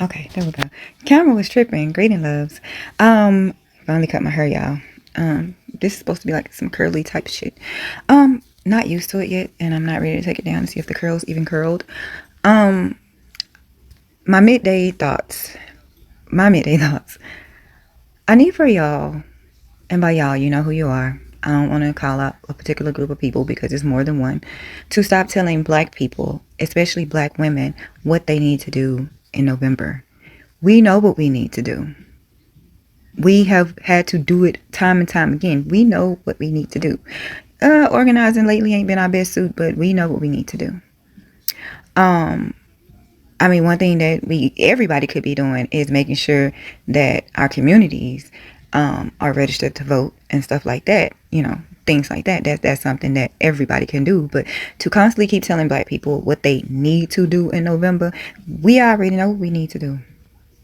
Okay, there we go. Camera was tripping. Greeting loves. Finally cut my hair, y'all. This is supposed to be like some curly type shit. Not used to it yet, and I'm not ready to take it down and see if the curls even curled. Um, my midday thoughts. My midday thoughts. I need for y'all, and by y'all, you know who you are. I don't want to call out a particular group of people because it's more than one. To stop telling black people, especially black women, what they need to do in November. We know what we need to do. We have had to do it time and time again. We know what we need to do. Organizing lately ain't been our best suit, but we know what we need to do. I mean, one thing that everybody could be doing is making sure that our communities are registered to vote and stuff like that. You know, things like that. That's something that everybody can do. But to constantly keep telling black people what they need to do in November, we already know what we need to do.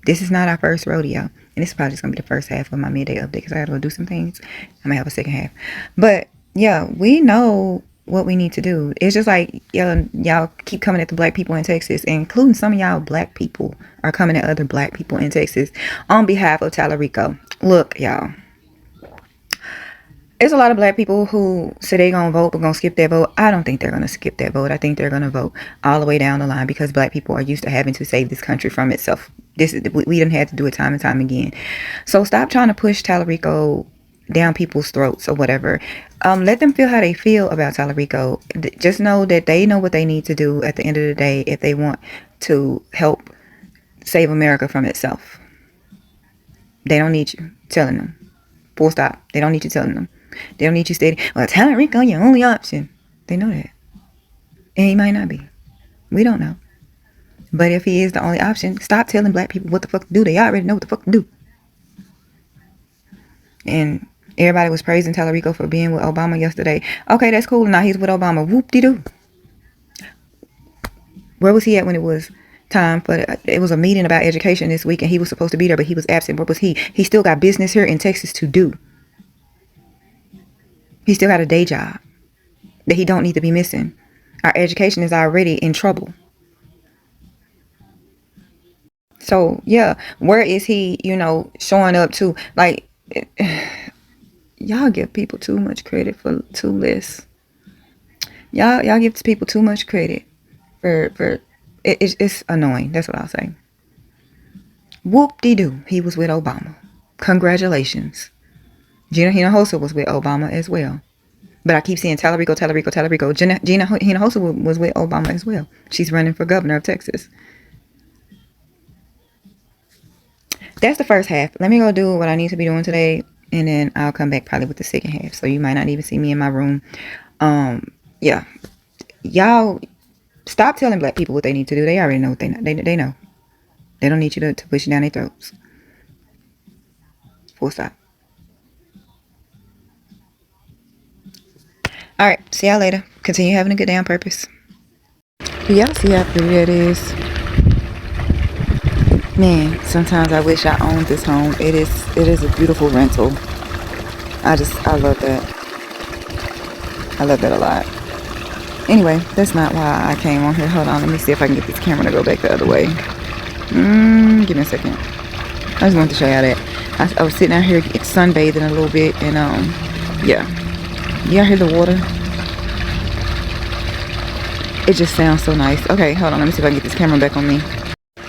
This is not our first rodeo. And this is probably just going to be the first half of my midday update because I got to go do some things. I might have a second half. But yeah, we know what we need to do. It's just like y'all keep coming at the black people in Texas, including some of y'all black people are coming at other black people in Texas on behalf of Tallarico. Look, y'all. There's a lot of black people who say they're going to vote but going to skip that vote. I don't think they're going to skip that vote. I think they're going to vote all the way down the line because black people are used to having to save this country from itself. We done had to do it time and time again. So stop trying to push Tallarico down people's throats or whatever. Let them feel how they feel about Tallarico. Just know that they know what they need to do at the end of the day if they want to help save America from itself. They don't need you telling them. Full stop. They don't need you telling them. They don't need you stating, well, Tallarico, your only option. They know that. And he might not be. We don't know. But if he is the only option, stop telling black people what the fuck to do. They already know what the fuck to do. And everybody was praising Tallarico for being with Obama yesterday. Okay, that's cool. Now he's with Obama. Whoop-de-doo. Where was he at when it was time for it was a meeting about education this week and he was supposed to be there, but he was absent. Where was he? He still got business here in Texas to do. He still got a day job that he don't need to be missing. Our education is already in trouble. So, yeah, where is he, showing up to? Like, y'all give people too much credit for too less. Y'all give people too much credit for it's annoying. That's what I'll say. Whoop-de-doo. He was with Obama. Congratulations. Gina Hinojosa was with Obama as well. But I keep seeing Tallarico. Gina Hinojosa was with Obama as well. She's running for governor of Texas. That's the first half. Let me go do what I need to be doing today. And then I'll come back probably with the second half. So you might not even see me in my room. Yeah. Y'all stop telling black people what they need to do. They already know what they know. They don't need you to push it down their throats. Full stop. All right. See y'all later. Continue having a good day on purpose. Do y'all see how pretty that is? Man, sometimes I wish I owned this home. It is a beautiful rental. I love that. I love that a lot. Anyway, that's not why I came on here. Hold on, let me see if I can get this camera to go back the other way. Give me a second. I just wanted to show y'all that. I was sitting out here sunbathing a little bit and yeah. Y'all hear the water? It just sounds so nice. Okay, hold on, let me see if I can get this camera back on me.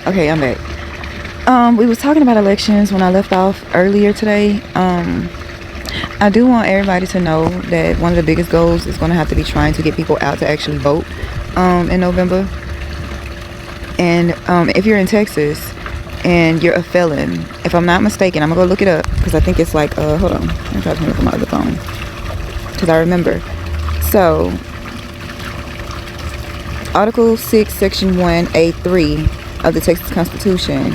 Okay, I'm back. We was talking about elections when I left off earlier today. I do want everybody to know that one of the biggest goals is going to have to be trying to get people out to actually vote in November. And if you're in Texas and you're a felon, if I'm not mistaken, I'm going to go look it up because I think it's like, hold on. I'm trying to turn it from my other phone because I remember. So, Article 6, Section 1A3 of the Texas Constitution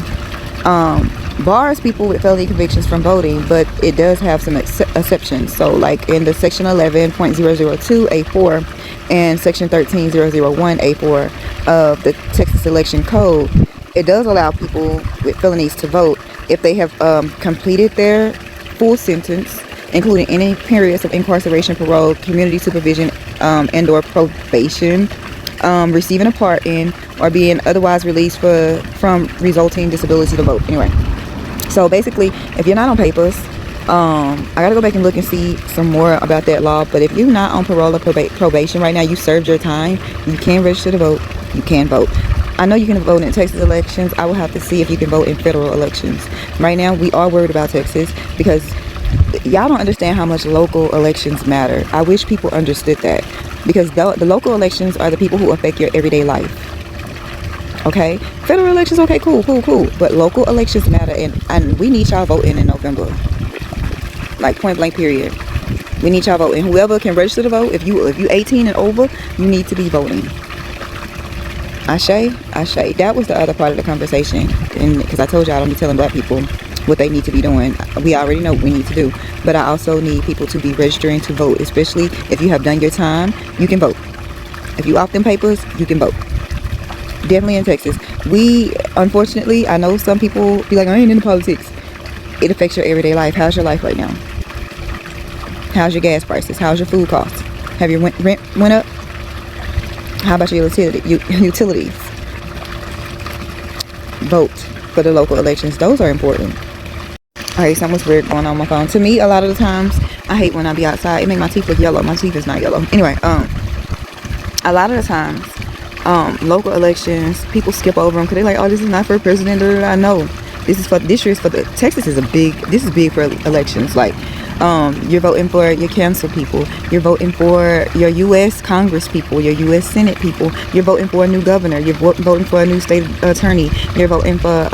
bars people with felony convictions from voting, but it does have some exceptions. So like in the section 11.002A4 and section 13.001A4 of the Texas Election Code, it does allow people with felonies to vote if they have completed their full sentence, including any periods of incarceration, parole, community supervision, and or probation, receiving a pardon, or being otherwise released from resulting disability to vote. Anyway, so basically, if you're not on papers, I gotta go back and look and see some more about that law. But if you're not on parole or probation right now, you served your time, you can register to vote, you can vote. I know you can vote in Texas elections. I will have to see if you can vote in federal elections. Right now, we are worried about Texas because y'all don't understand how much local elections matter. I wish people understood that, because the local elections are the people who affect your everyday life. Okay, federal elections, okay, cool, but local elections matter, and we need y'all voting in November, like point blank period. We need y'all voting. Whoever can register to vote, if you 18 and over, you need to be voting. Ashe. That was the other part of the conversation, and because I told y'all I don't be telling black people what they need to be doing. We already know what we need to do, but I also need people to be registering to vote, especially if you have done your time. You can vote. If you off them papers, you can vote. Definitely in Texas. We, unfortunately, I know some people be like, I ain't into politics. It affects your everyday life. How's your life right now? How's your gas prices? How's your food costs? Have your rent went up? How about your utilities? Vote for the local elections. Those are important. Alright, something's weird going on my phone. To me, a lot of the times, I hate when I be outside. It make my teeth look yellow. My teeth is not yellow. Anyway, a lot of the times, local elections, people skip over them because they're like, oh, this is not for president. I know this year is for the Texas is this is big for elections. Like, you're voting for your council people, you're voting for your U.S. Congress people, your U.S. Senate people, you're voting for a new governor, you're voting for a new state attorney, you're voting for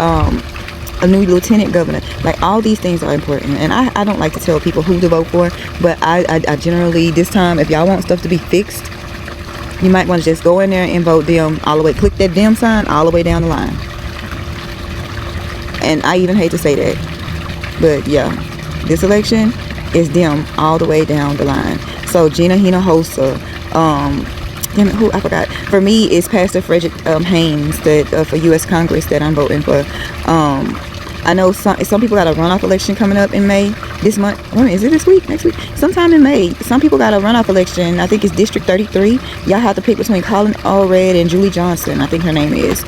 a new lieutenant governor. Like, all these things are important, and I don't like to tell people who to vote for, but I generally, this time, if y'all want stuff to be fixed, you might want to just go in there and vote them all the way. Click that them sign all the way down the line. And I even hate to say that, but yeah, this election is them all the way down the line. So Gina Hinojosa, damn it, who I forgot. For me, it's Pastor Frederick Haynes that for U.S. Congress that I'm voting for. I know some people got a runoff election coming up in May this month. When is it? This week? Next week? Sometime in May. Some people got a runoff election. I think it's District 33. Y'all have to pick between Colin Allred and Julie Johnson, I think her name is.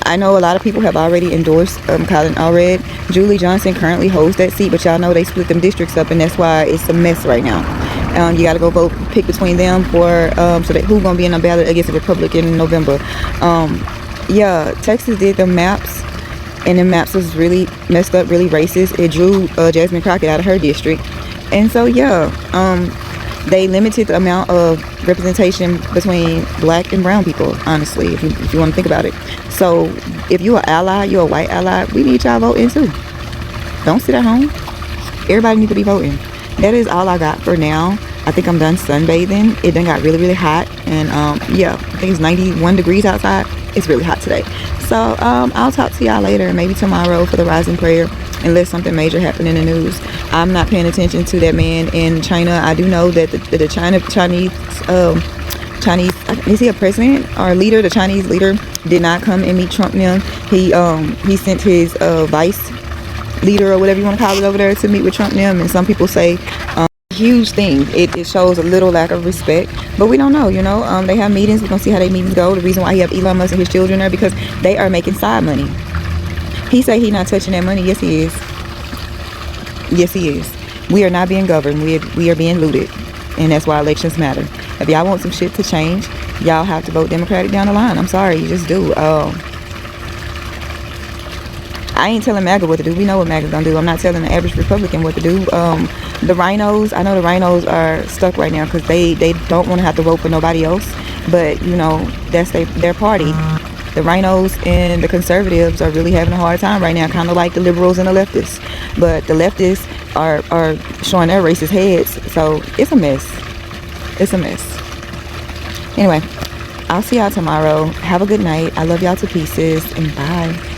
I know a lot of people have already endorsed Colin Allred. Julie Johnson currently holds that seat, but y'all know they split them districts up, and that's why it's a mess right now. You got to go vote, pick between them for so that who's gonna be in a ballot against the Republican in November. Yeah, Texas did the maps, and the maps was really messed up, really racist. It drew Jasmine Crockett out of her district, and so yeah, they limited the amount of representation between black and brown people, honestly, if you want to think about it. So if you're an ally, you're a white ally, we need y'all voting too. Don't sit at home. Everybody needs to be voting. That is all I got for now. I think I'm done sunbathing. It done got really, really hot, and yeah, I think it's 91 degrees outside. It's really hot today. So I'll talk to y'all later, maybe tomorrow, for the rising prayer, unless something major happened in the news. I'm not paying attention to that man in China. I do know that the Chinese, is he a president or a leader? The Chinese leader did not come and meet Trump now. He sent his vice leader, or whatever you want to call it, over there to meet with Trump now. And some people say huge thing. It shows a little lack of respect, but we don't know, you know. They have meetings. We're gonna see how they meetings go. The reason why he have Elon Musk and his children there, because they are making side money. He say he not touching that money. Yes, he is. Yes, he is. We are not being governed. We are being looted, and that's why elections matter. If y'all want some shit to change, y'all have to vote Democratic down the line. I'm sorry, you just do. I ain't telling MAGA what to do. We know what MAGA's gonna do. I'm not telling the average Republican what to do. The rhinos, I know the rhinos are stuck right now because they don't want to have to vote for nobody else. But, you know, that's their party. The rhinos and the conservatives are really having a hard time right now, kind of like the liberals and the leftists. But the leftists are showing their racist heads. So it's a mess. It's a mess. Anyway, I'll see y'all tomorrow. Have a good night. I love y'all to pieces, and bye.